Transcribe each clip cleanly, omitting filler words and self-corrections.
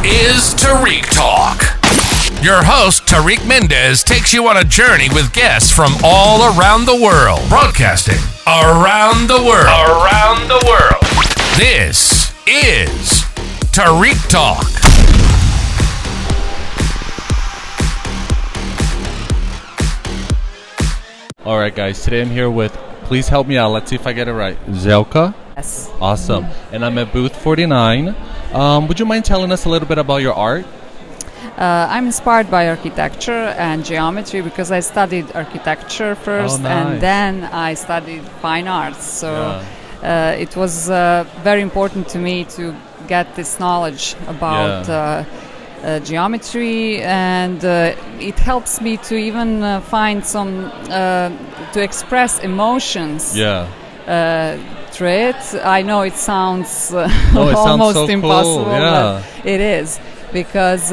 is Tarik Talk. Your host, Tarik Mendes, takes you on a journey with guests from all around the world. Broadcasting around the world. Around the world. This is Tarik Talk. All right, guys. Today I'm here with, please help me out. Let's see if I get it right. Zelka? Yes. Awesome. And I'm at booth 49. Would you mind telling us a little bit about your art? I'm inspired by architecture and geometry because I studied architecture first, nice. and then I studied fine arts. So it was very important to me to get this knowledge about geometry, and it helps me to even find some to express emotions. Through it. I know it sounds almost so impossible, cool. Yeah. but it is, because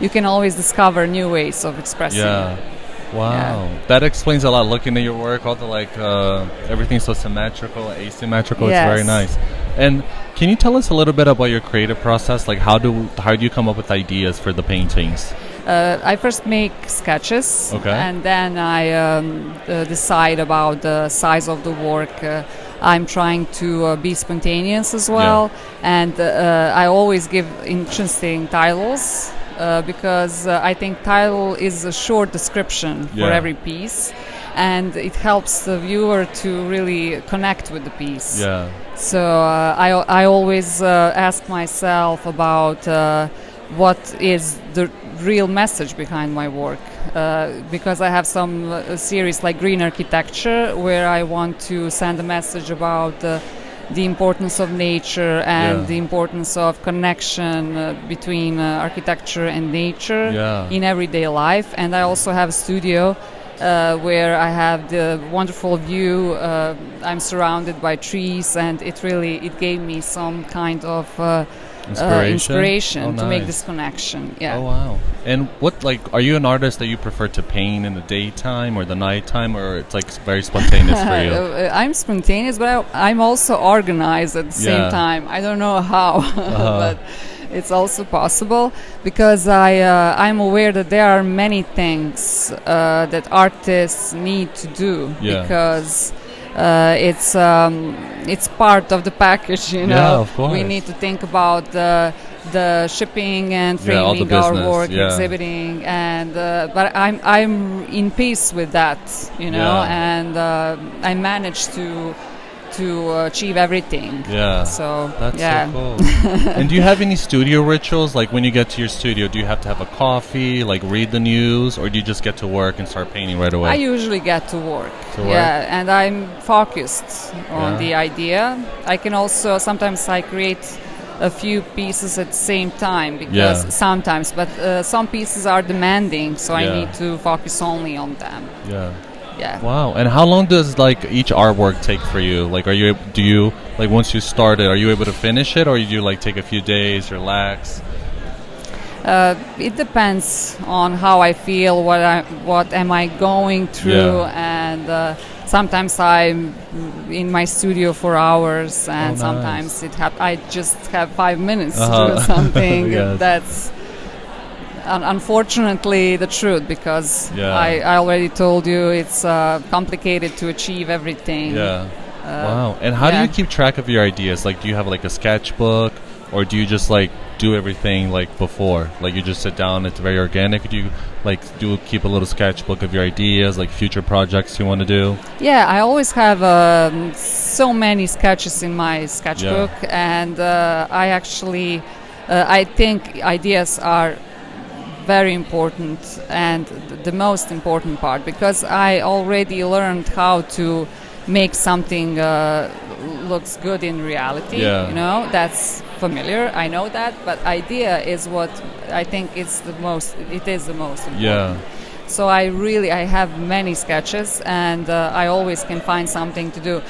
you can always discover new ways of expressing. Wow. Yeah. That explains a lot. Looking at your work, all the everything's so symmetrical, asymmetrical. Yes. It's very nice. And can you tell us a little bit about your creative process? Like how do you come up with ideas for the paintings? I first make sketches, and then I decide about the size of the work. I'm trying to be spontaneous as well, and I always give interesting titles because I think title is a short description for every piece, and it helps the viewer to really connect with the piece. So I always ask myself about what is the real message behind my work, because I have some series like Green Architecture, where I want to send a message about the importance of nature and the importance of connection between architecture and nature in everyday life. And I also have a studio where I have the wonderful view. I'm surrounded by trees, and it gave me some kind of inspiration to make this connection. Oh wow! And are you an artist that you prefer to paint in the daytime or the nighttime, or it's like very spontaneous for you? I'm spontaneous, but I'm also organized at the same time. I don't know how, but it's also possible, because I'm aware that there are many things that artists need to do, because it's part of the package, you know. Yeah, of course. We need to think about the shipping and framing our work, exhibiting, and but I'm in peace with that, you know, and I managed to achieve everything. So that's so cool. And do you have any studio rituals? Like when you get to your studio, do you have to have a coffee, like read the news, or do you just get to work and start painting right away? I usually get to work. And I'm focused on the idea. I can also sometimes I create a few pieces at the same time, because sometimes, but some pieces are demanding, so I need to focus only on them. Wow. And how long does each artwork take for you? Like, do you once you start it, are you able to finish it, or do you take a few days, relax? It depends on how I feel, what am I going through, and sometimes I'm in my studio for hours, and sometimes I just have 5 minutes to do something. That's unfortunately the truth, because I already told you it's complicated to achieve everything. Wow. And how do you keep track of your ideas? Like, do you have a sketchbook, or do you just do everything before? Like, you just sit down, it's very organic? Do you keep a little sketchbook of your ideas, future projects you want to do? I always have so many sketches in my sketchbook, and I actually I think ideas are very important, and the most important part, because I already learned how to make something looks good in reality. You know, that's familiar, I know that, but idea is what I think it is the most important. So I have many sketches, and I always can find something to do.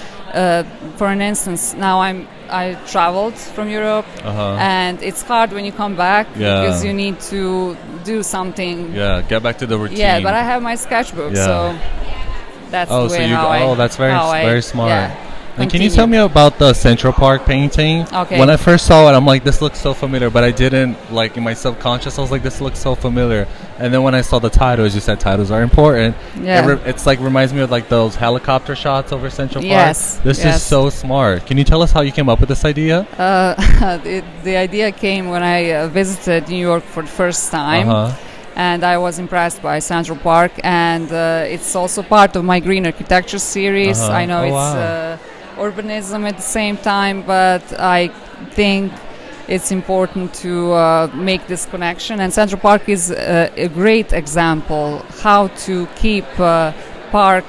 For an instance, now I traveled from Europe, and it's hard when you come back because you need to do something. Get back to the routine. But I have my sketchbook, so that's the way that's very smart. And can you tell me about the Central Park painting? Okay. When I first saw it, I'm like, this looks so familiar, but I didn't, like, in my subconscious, I was like, this looks so familiar. And then when I saw the titles, you said titles are important. Yeah. It's like, reminds me of like those helicopter shots over Central Park. Yes. This is so smart. Can you tell us how you came up with this idea? The idea came when I visited New York for the first time. And I was impressed by Central Park, and it's also part of my green architecture series. I know it's urbanism at the same time, but I think it's important to make this connection. And Central Park is a great example how to keep park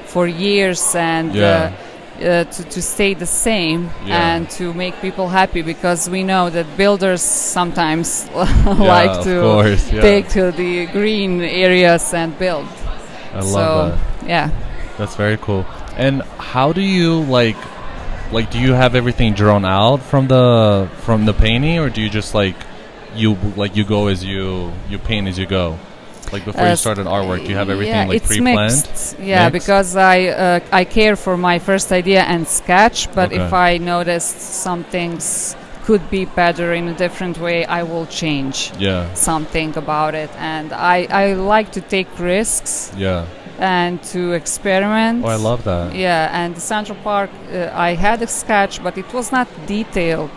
for years and to stay the same and to make people happy, because we know that builders sometimes like to take to the green areas and build. I love that. Yeah. That's very cool. And how do you like do you have everything drawn out from the painting, or do you just you go as you paint as you go? Like before you start an artwork, do you have everything pre-planned? Mixed. Yeah, because I care for my first idea and sketch, but if I notice some things could be better in a different way, I will change something about it. And I like to take risks. Yeah. And to experiment. Oh, I love that. Yeah, and the Central Park, I had a sketch, but it was not detailed.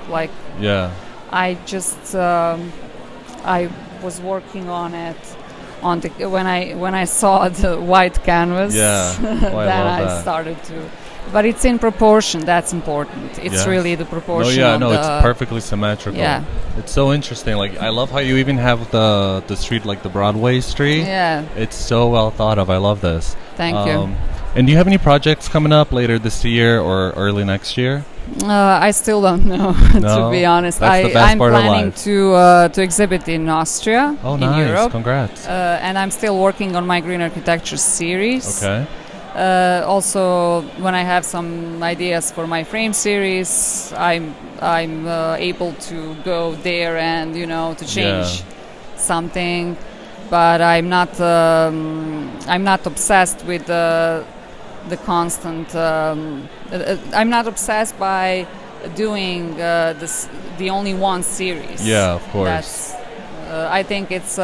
I just I was working on it when I saw the white canvas. Yeah, then I started to. But it's in proportion. That's important. It's really the proportion. It's perfectly symmetrical. Yeah, it's so interesting. Like, I love how you even have the street, like the Broadway street. Yeah, it's so well thought of. I love this. Thank you. And do you have any projects coming up later this year or early next year? I still don't know, to be honest. I'm planning to exhibit in Austria, in Europe. Congrats. And I'm still working on my green architecture series. Okay. Also, when I have some ideas for my frame series, I'm able to go there and to change something. But I'm not obsessed with the constant. I'm not obsessed by doing the only one series. Yeah, of course. I think it's.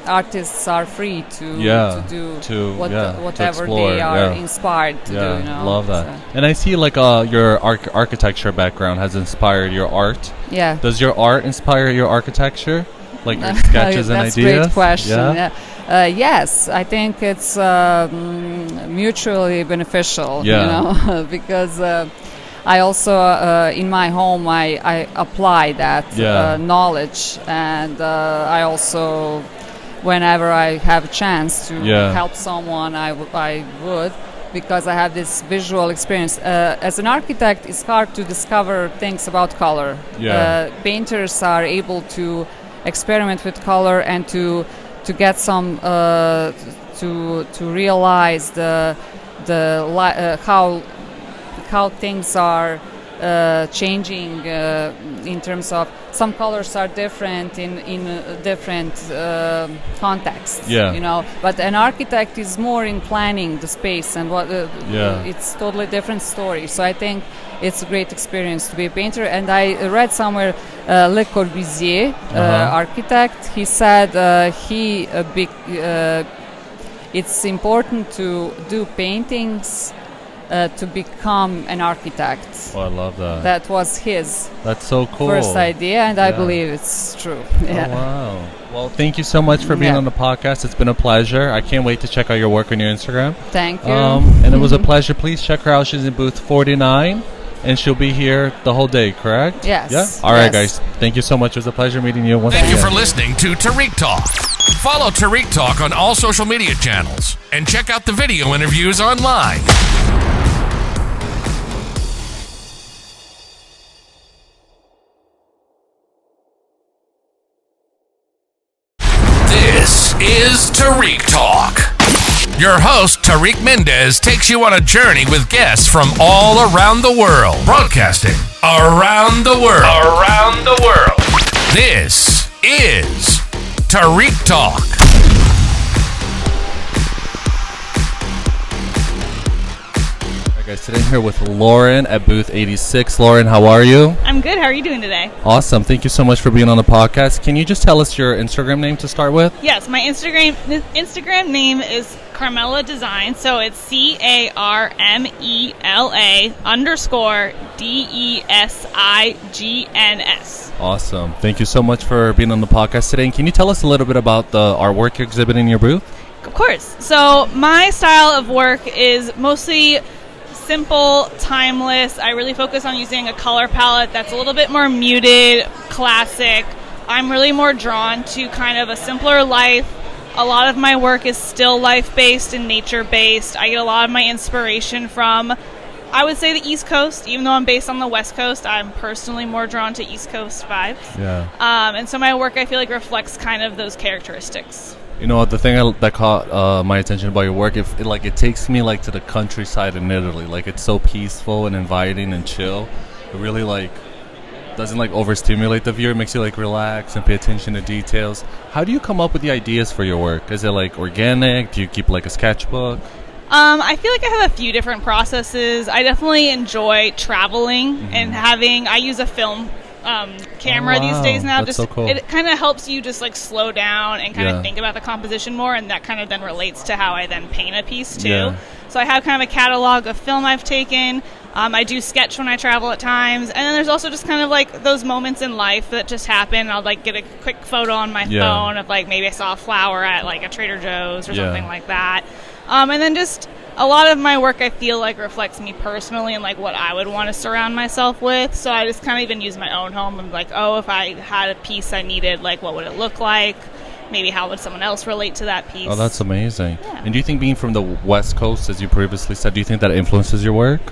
Artists are free to do whatever they are inspired to do. Love that. And I see your architecture background has inspired your art. Yeah. Does your art inspire your architecture? Like your sketches and ideas? That's a great question. Yes, I think it's mutually beneficial. Because I also in my home I apply that knowledge, and I also. Whenever I have a chance to help someone, I would, because I have this visual experience. As an architect, it's hard to discover things about color. Painters are able to experiment with color and to get some to realize how things are changing in terms of some colors are different in different contexts. But an architect is more in planning the space and what it's totally different story. So I think it's a great experience to be a painter. And I read somewhere Le Corbusier, architect, he said it's important to do paintings to become an architect. Oh, I love that. That was his so cool. first idea, and I believe it's true. Yeah. Oh, wow. Well, thank you so much for being on the podcast. It's been a pleasure. I can't wait to check out your work on your Instagram. Thank you. And it was a pleasure. Please check her out. She's in booth 49, and she'll be here the whole day, correct? Yes. Yeah? All right, guys. Thank you so much. It was a pleasure meeting you once again. Thank you for listening to Tarik Talk. Follow Tarik Talk on all social media channels, and check out the video interviews online. This is Tarik Talk. Your host, Tarik Mendes, takes you on a journey with guests from all around the world. Broadcasting around the world. Around the world. This is Tarik Talk. Guys, sitting here with Lauren at booth 86. Lauren, how are you? I'm good. How are you doing today? Awesome. Thank you so much for being on the podcast. Can you just tell us your Instagram name to start with? Yes, my Instagram name is Carmela Design, so it's CARMELA_DESIGNS. Awesome. Thank you so much for being on the podcast today. And can you tell us a little bit about the artwork you're exhibiting in your booth? Of course. So my style of work is mostly simple, timeless. I really focus on using a color palette that's a little bit more muted, classic. I'm really more drawn to kind of a simpler life. A lot of my work is still life-based and nature-based. I get a lot of my inspiration from, I would say, the East Coast. Even though I'm based on the West Coast, I'm personally more drawn to East Coast vibes. Yeah. And so my work, I feel like, reflects kind of those characteristics. You know, the thing that caught my attention about your work, it takes me like to the countryside in Italy. Like, it's so peaceful and inviting and chill. It really doesn't overstimulate the viewer. It makes you relax and pay attention to details. How do you come up with the ideas for your work? Is it organic? Do you keep a sketchbook? I feel like I have a few different processes. I definitely enjoy traveling and I use a film camera these days now. That's so cool. It kind of helps you just slow down and kind of think about the composition more, and that kind of then relates to how I then paint a piece too. Yeah. So I have kind of a catalog of film I've taken. I do sketch when I travel at times, and then there's also just kind of those moments in life that just happen. I'll get a quick photo on my phone of maybe I saw a flower at a Trader Joe's or something like that. And then just a lot of my work I feel reflects me personally and what I would want to surround myself with. So I just kind of even use my own home and if I had a piece I needed, what would it look like? Maybe how would someone else relate to that piece? Oh, that's amazing. Yeah. And do you think being from the West Coast, as you previously said, do you think that influences your work?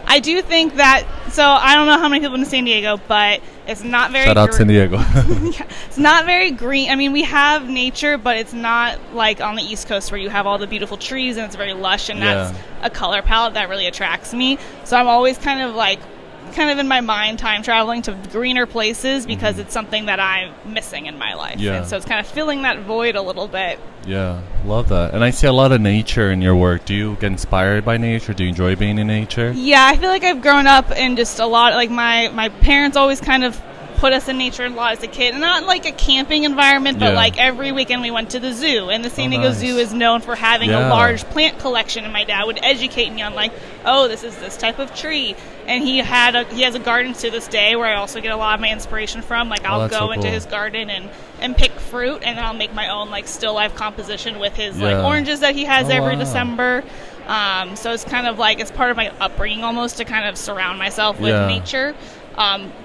I do think that, so I don't know how many people in San Diego, but it's not very Shout out San Diego. It's not very green. I mean, we have nature, but it's not like on the East Coast where you have all the beautiful trees and it's very lush, and that's a color palette that really attracts me. So I'm always kind of in my mind time traveling to greener places because it's something that I'm missing in my life. Yeah. And so it's kind of filling that void a little bit. Yeah, love that. And I see a lot of nature in your work. Do you get inspired by nature? Do you enjoy being in nature? Yeah, I feel like I've grown up in just a lot, my parents always kind of put us in nature a lot as a kid. And not a camping environment, but every weekend we went to the zoo. And the San Diego Zoo is known for having a large plant collection. And my dad would educate me on this is this type of tree. And he has a garden to this day where I also get a lot of my inspiration from. I'll go into his garden and pick fruit, and then I'll make my own still life composition with his oranges that he has every December. So it's kind of it's part of my upbringing almost to kind of surround myself with nature.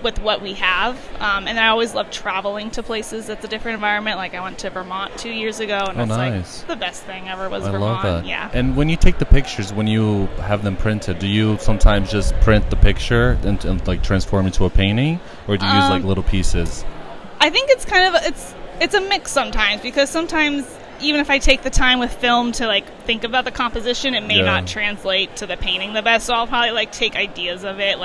With what we have. And I always love traveling to places that's a different environment. I went to Vermont 2 years ago, and that's the best thing ever was Vermont. I love that. Yeah. And when you take the pictures, when you have them printed, do you sometimes just print the picture and transform into a painting, or do you use little pieces? I think it's kind of it's a mix sometimes, because sometimes even if I take the time with film to think about the composition, it may not translate to the painting the best. So I'll probably take ideas of it.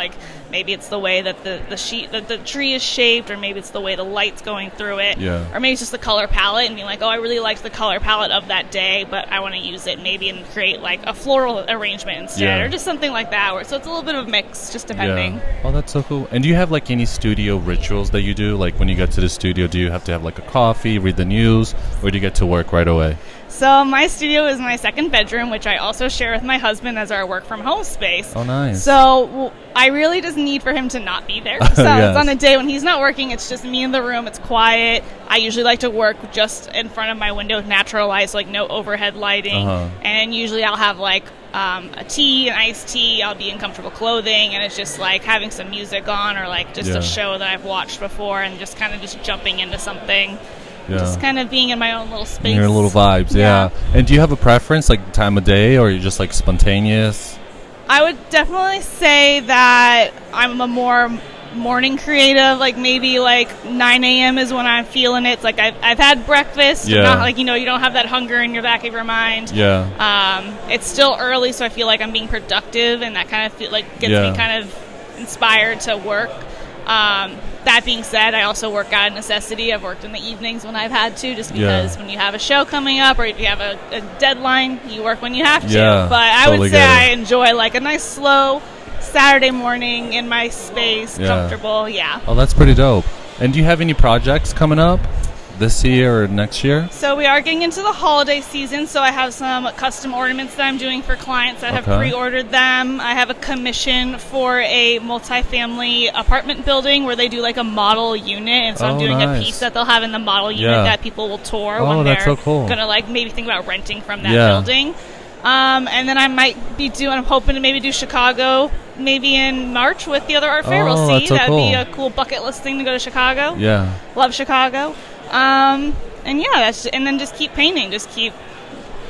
Maybe it's the way that the tree is shaped, or maybe it's the way the light's going through it, or maybe it's just the color palette, and be I really liked the color palette of that day, but I want to use it maybe and create a floral arrangement instead, or just something like that. So it's a little bit of a mix, just depending. Yeah. Oh, that's so cool. And do you have any studio rituals that you do? When you get to the studio, do you have to have a coffee, read the news, or do you get to work right away? So my studio is my second bedroom, which I also share with my husband as our work from home space. Oh, nice. So I really just need for him to not be there. So it's on a day when he's not working, it's just me in the room. It's quiet. I usually like to work just in front of my window, natural light, so no overhead lighting. And usually I'll have a tea, an iced tea. I'll be in comfortable clothing, and it's just having some music on, or just a show that I've watched before, and just kind of just jumping into something. Yeah. Just kind of being in my own little space. Your little vibes, yeah. And do you have a preference, time of day, or are you just spontaneous? I would definitely say that I'm a more morning creative. Maybe 9 a.m. is when I'm feeling it. It's I've had breakfast. Yeah. Not you don't have that hunger in your back of your mind. Yeah. It's still early, so I feel I'm being productive, and that kind of gets me kind of inspired to work. That being said, I also work out of necessity. I've worked in the evenings when I've had to, just because when you have a show coming up or if you have a deadline, you work when you have to. But I would say I enjoy like a nice slow Saturday morning in my space, comfortable. Oh, that's pretty dope. And do you have any projects coming up this year or next year? So we are getting into the holiday season, so I have some custom ornaments that I'm doing for clients that have pre-ordered them. I have a commission for a multifamily apartment building where they do like a model unit, and so I'm doing a piece that they'll have in the model unit that people will tour when they're gonna like maybe think about renting from that building. And then I might be I'm hoping to maybe do Chicago maybe in March with the other art fair. We'll see. That'd be a cool bucket list thing to go to Chicago. Love Chicago. And then just keep painting, just keep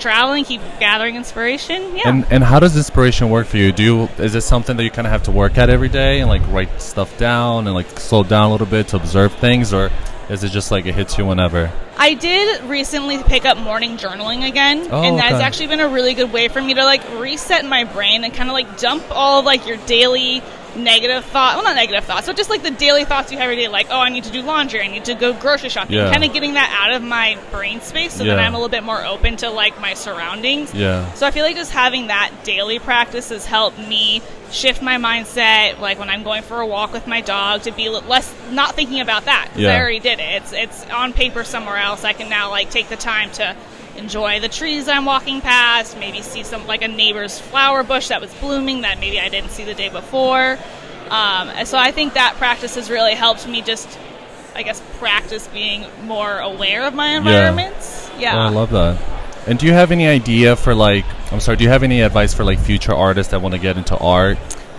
traveling, keep gathering inspiration. And how does inspiration work for you? Is it something that you kind of have to work at every day and like write stuff down and like slow down a little bit to observe things, or is it just like it hits you whenever? I did recently pick up morning journaling again, and that's actually been a really good way for me to like reset my brain and kind of like dump all of like your daily negative thoughts, well, not negative thoughts, but just like the daily thoughts you have every day, like, oh, I need to do laundry, I need to go grocery shopping, kind of getting that out of my brain space so that I'm a little bit more open to like my surroundings. So I feel like just having that daily practice has helped me shift my mindset, like when I'm going for a walk with my dog, to be less not thinking about that, because I already did it. It's on paper somewhere else. I can now like take the time to enjoy the trees I'm walking past, maybe see some like a neighbor's flower bush that was blooming that maybe I didn't see the day before. So I think that practice has really helped me just, I guess, practice being more aware of my environments. Oh, I love that. And do you have any idea for do you have any advice for like future artists that want to get into art?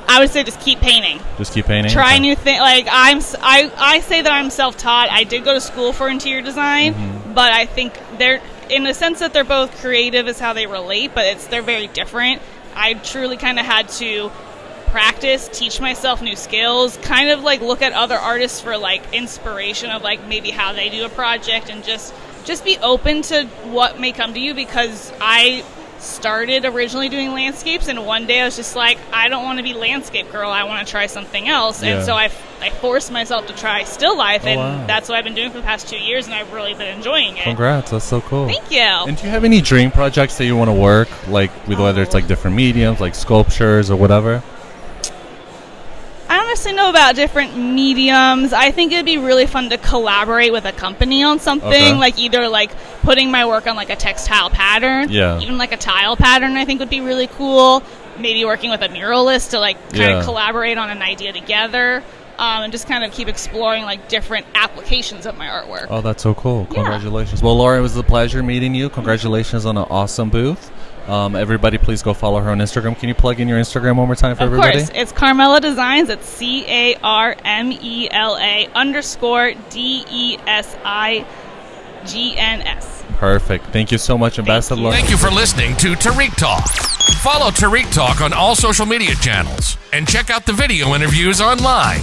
I would say just keep painting. Just keep painting? Try new things. Like I say that I'm self-taught. I did go to school for interior design, but I think they're, in the sense that they're both creative is how they relate, but they're very different. I truly kind of had to practice, teach myself new skills, kind of like look at other artists for like inspiration of like maybe how they do a project, and just be open to what may come to you, because I started originally doing landscapes, and one day I was just like, I don't want to be landscape girl, I want to try something else. And so I forced myself to try still life, and that's what I've been doing for the past 2 years, and I've really been enjoying it. Congrats, that's so cool. Thank you. And do you have any dream projects that you want to work, like with whether it's like different mediums, like sculptures or whatever? I don't necessarily know about different mediums. I think it'd be really fun to collaborate with a company on something, like either like putting my work on like a textile pattern, even like a tile pattern I think would be really cool. Maybe working with a muralist to like kind of collaborate on an idea together, and just kind of keep exploring like different applications of my artwork. Oh, that's so cool. Congratulations. Well, Laura, it was a pleasure meeting you. Congratulations on an awesome booth. Everybody, please go follow her on Instagram. Can you plug in your Instagram one more time for everybody? Of course. It's Carmela Designs. It's CARMELA_DESIGNS. Perfect. Thank you so much, Ambassador Laura. Thank you for listening to Tarik Talk. Follow Tarik Talk on all social media channels and check out the video interviews online.